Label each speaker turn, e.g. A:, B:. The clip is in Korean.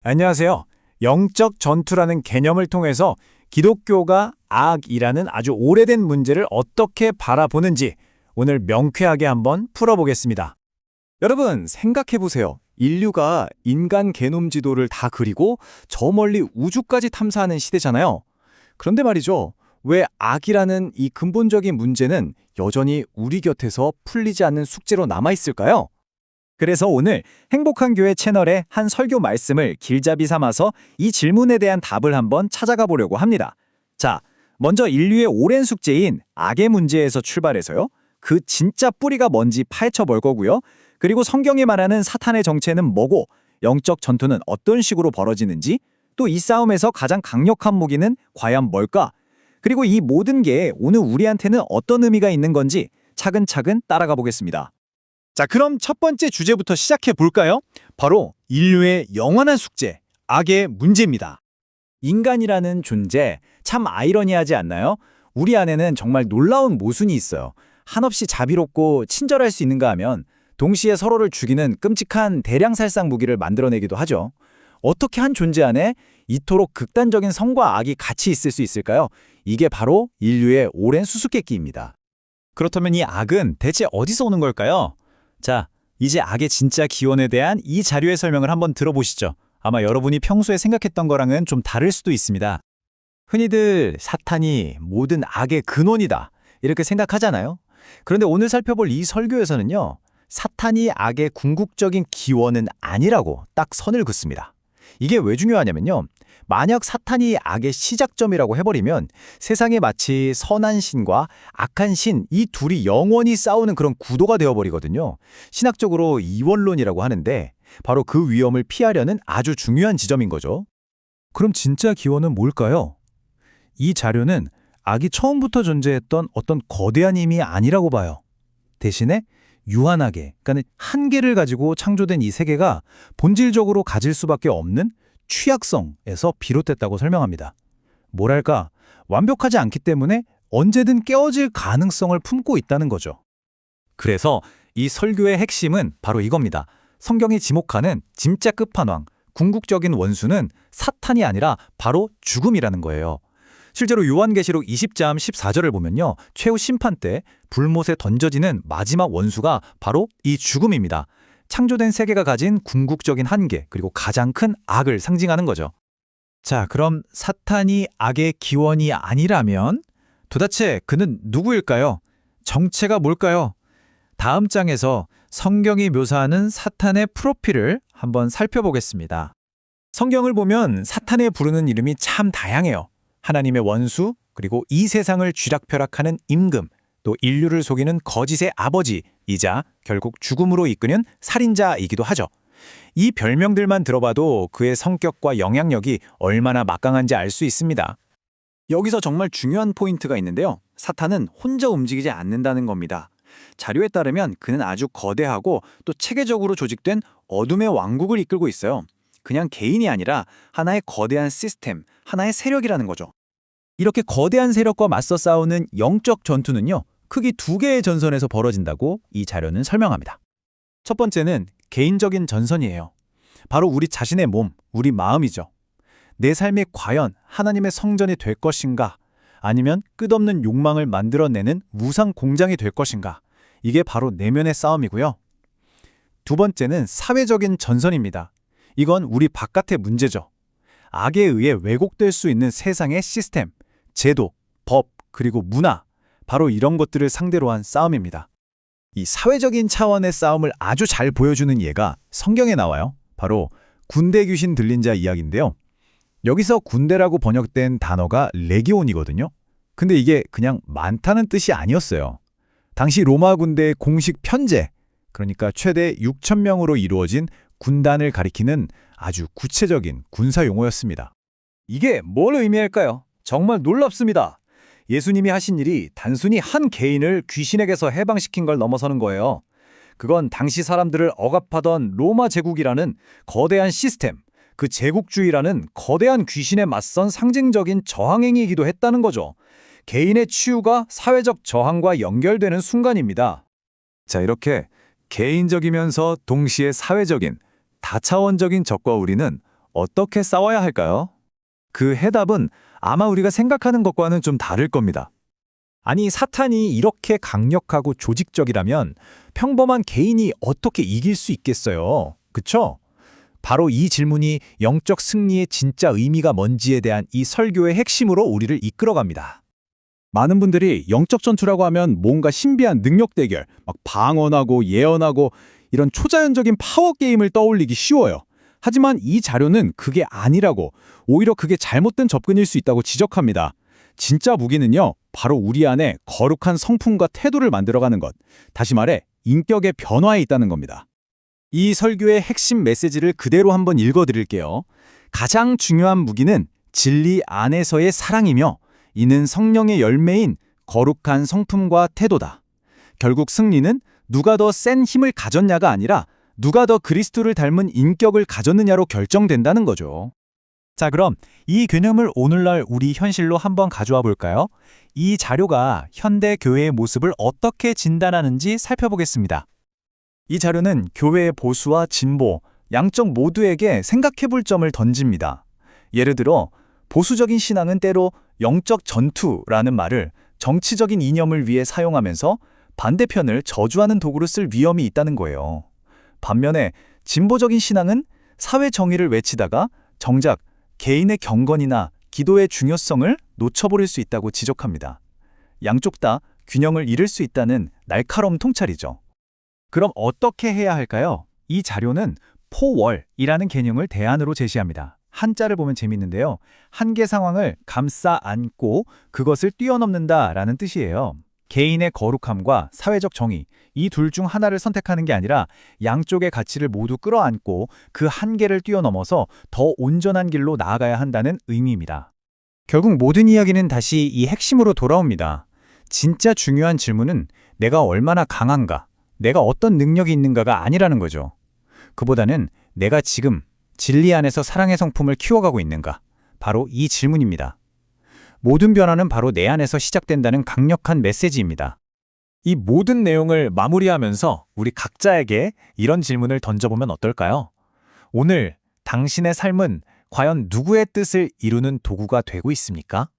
A: 안녕하세요. 영적 전투라는 개념을 통해서 기독교가 악이라는 아주 오래된 문제를 어떻게 바라보는지 오늘 명쾌하게 한번 풀어보겠습니다.
B: 여러분, 생각해보세요. 인류가 인간 게놈 지도를 다 그리고 저 멀리 우주까지 탐사하는 시대잖아요. 그런데 말이죠. 왜 악이라는 이 근본적인 문제는 여전히 우리 곁에서 풀리지 않는 숙제로 남아있을까요?
A: 그래서 오늘 행복한 교회 채널의 한 설교 말씀을 길잡이 삼아서 이 질문에 대한 답을 한번 찾아가 보려고 합니다. 자, 먼저 인류의 오랜 숙제인 악의 문제에서 출발해서요. 그 진짜 뿌리가 뭔지 파헤쳐 볼 거고요. 그리고 성경이 말하는 사탄의 정체는 뭐고 영적 전투는 어떤 식으로 벌어지는지 또 이 싸움에서 가장 강력한 무기는 과연 뭘까? 그리고 이 모든 게 오늘 우리한테는 어떤 의미가 있는 건지 차근차근 따라가 보겠습니다.
B: 자, 그럼 첫 번째 주제부터 시작해 볼까요? 바로 인류의 영원한 숙제, 악의 문제입니다.
A: 인간이라는 존재 참 아이러니하지 않나요? 우리 안에는 정말 놀라운 모순이 있어요. 한없이 자비롭고 친절할 수 있는가 하면 동시에 서로를 죽이는 끔찍한 대량살상 무기를 만들어내기도 하죠. 어떻게 한 존재 안에 이토록 극단적인 선과 악이 같이 있을 수 있을까요? 이게 바로 인류의 오랜 수수께끼입니다. 그렇다면 이 악은 대체 어디서 오는 걸까요? 자, 이제 악의 진짜 기원에 대한 이 자료의 설명을 한번 들어보시죠. 아마 여러분이 평소에 생각했던 거랑은 좀 다를 수도 있습니다. 흔히들 사탄이 모든 악의 근원이다 이렇게 생각하잖아요. 그런데 오늘 살펴볼 이 설교에서는요. 사탄이 악의 궁극적인 기원은 아니라고 딱 선을 긋습니다. 이게 왜 중요하냐면요. 만약 사탄이 악의 시작점이라고 해버리면 세상에 마치 선한 신과 악한 신 이 둘이 영원히 싸우는 그런 구도가 되어버리거든요. 신학적으로 이원론이라고 하는데 바로 그 위험을 피하려는 아주 중요한 지점인 거죠. 그럼 진짜 기원은 뭘까요? 이 자료는 악이 처음부터 존재했던 어떤 거대한 힘이 아니라고 봐요. 대신에 유한하게, 그러니까 한계를 가지고 창조된 이 세계가 본질적으로 가질 수밖에 없는 취약성에서 비롯됐다고 설명합니다. 뭐랄까, 완벽하지 않기 때문에 언제든 깨어질 가능성을 품고 있다는 거죠. 그래서 이 설교의 핵심은 바로 이겁니다. 성경이 지목하는 진짜 끝판왕, 궁극적인 원수는 사탄이 아니라 바로 죽음이라는 거예요. 실제로 요한계시록 20장 14절을 보면요. 최후 심판 때 불못에 던져지는 마지막 원수가 바로 이 죽음입니다. 창조된 세계가 가진 궁극적인 한계 그리고 가장 큰 악을 상징하는 거죠. 자, 그럼 사탄이 악의 기원이 아니라면 도대체 그는 누구일까요? 정체가 뭘까요? 다음 장에서 성경이 묘사하는 사탄의 프로필을 한번 살펴보겠습니다. 성경을 보면 사탄의 부르는 이름이 참 다양해요. 하나님의 원수, 그리고 이 세상을 쥐락펴락하는 임금, 또 인류를 속이는 거짓의 아버지이자 결국 죽음으로 이끄는 살인자이기도 하죠. 이 별명들만 들어봐도 그의 성격과 영향력이 얼마나 막강한지 알 수 있습니다. 여기서 정말 중요한 포인트가 있는데요. 사탄은 혼자 움직이지 않는다는 겁니다. 자료에 따르면 그는 아주 거대하고 또 체계적으로 조직된 어둠의 왕국을 이끌고 있어요. 그냥 개인이 아니라 하나의 거대한 시스템, 하나의 세력이라는 거죠. 이렇게 거대한 세력과 맞서 싸우는 영적 전투는요. 크게 두 개의 전선에서 벌어진다고 이 자료는 설명합니다. 첫 번째는 개인적인 전선이에요. 바로 우리 자신의 몸, 우리 마음이죠. 내 삶이 과연 하나님의 성전이 될 것인가? 아니면 끝없는 욕망을 만들어내는 무상 공장이 될 것인가? 이게 바로 내면의 싸움이고요. 두 번째는 사회적인 전선입니다. 이건 우리 바깥의 문제죠. 악에 의해 왜곡될 수 있는 세상의 시스템, 제도, 법, 그리고 문화, 바로 이런 것들을 상대로 한 싸움입니다. 이 사회적인 차원의 싸움을 아주 잘 보여주는 예가 성경에 나와요. 바로 군대 귀신 들린 자 이야기인데요. 여기서 군대라고 번역된 단어가 레기온이거든요. 근데 이게 그냥 많다는 뜻이 아니었어요. 당시 로마 군대의 공식 편제, 그러니까 최대 6,000명으로 이루어진 군단을 가리키는 아주 구체적인 군사 용어였습니다. 이게 뭘 의미할까요? 정말 놀랍습니다. 예수님이 하신 일이 단순히 한 개인을 귀신에게서 해방시킨 걸 넘어서는 거예요. 그건 당시 사람들을 억압하던 로마 제국이라는 거대한 시스템, 그 제국주의라는 거대한 귀신에 맞선 상징적인 저항행위이기도 했다는 거죠. 개인의 치유가 사회적 저항과 연결되는 순간입니다. 자, 이렇게 개인적이면서 동시에 사회적인, 다차원적인 적과 우리는
B: 어떻게 싸워야 할까요? 그 해답은 아마 우리가 생각하는 것과는 좀 다를 겁니다.
A: 아니, 사탄이 이렇게 강력하고 조직적이라면 평범한 개인이 어떻게 이길 수 있겠어요? 그쵸? 바로 이 질문이 영적 승리의 진짜 의미가 뭔지에 대한 이 설교의 핵심으로 우리를 이끌어갑니다.
B: 많은 분들이 영적 전투라고 하면 뭔가 신비한 능력 대결, 막 방언하고 예언하고 이런 초자연적인 파워 게임을 떠올리기 쉬워요. 하지만 이 자료는 그게 아니라고, 오히려 그게 잘못된 접근일 수 있다고 지적합니다. 진짜 무기는요, 바로 우리 안에 거룩한 성품과 태도를 만들어가는 것, 다시 말해 인격의 변화에 있다는 겁니다. 이 설교의 핵심 메시지를 그대로 한번 읽어드릴게요. 가장 중요한 무기는 진리 안에서의 사랑이며 이는 성령의 열매인 거룩한 성품과 태도다. 결국 승리는 누가 더 센 힘을 가졌냐가 아니라 누가 더 그리스도를 닮은 인격을 가졌느냐로 결정된다는 거죠.
A: 자, 그럼 이 개념을 오늘날 우리 현실로 한번 가져와 볼까요? 이 자료가 현대 교회의 모습을 어떻게 진단하는지 살펴보겠습니다. 이 자료는 교회의 보수와 진보, 양쪽 모두에게 생각해 볼 점을 던집니다. 예를 들어, 보수적인 신앙은 때로 영적 전투라는 말을 정치적인 이념을 위해 사용하면서 반대편을 저주하는 도구로 쓸 위험이 있다는 거예요. 반면에 진보적인 신앙은 사회 정의를 외치다가 정작 개인의 경건이나 기도의 중요성을 놓쳐버릴 수 있다고 지적합니다. 양쪽 다 균형을 잃을 수 있다는 날카로운 통찰이죠. 그럼 어떻게 해야 할까요? 이 자료는 포월이라는 개념을 대안으로 제시합니다. 한자를 보면 재밌는데요. 한계 상황을 감싸 안고 그것을 뛰어넘는다라는 뜻이에요. 개인의 거룩함과 사회적 정의, 이 둘 중 하나를 선택하는 게 아니라 양쪽의 가치를 모두 끌어안고 그 한계를 뛰어넘어서 더 온전한 길로 나아가야 한다는 의미입니다. 결국 모든 이야기는 다시 이 핵심으로 돌아옵니다. 진짜 중요한 질문은 내가 얼마나 강한가, 내가 어떤 능력이 있는가가 아니라는 거죠. 그보다는 내가 지금 진리 안에서 사랑의 성품을 키워가고 있는가, 바로 이 질문입니다. 모든 변화는 바로 내 안에서 시작된다는 강력한 메시지입니다. 이 모든 내용을 마무리하면서 우리 각자에게 이런 질문을 던져보면 어떨까요? 오늘 당신의 삶은 과연 누구의 뜻을 이루는 도구가 되고 있습니까?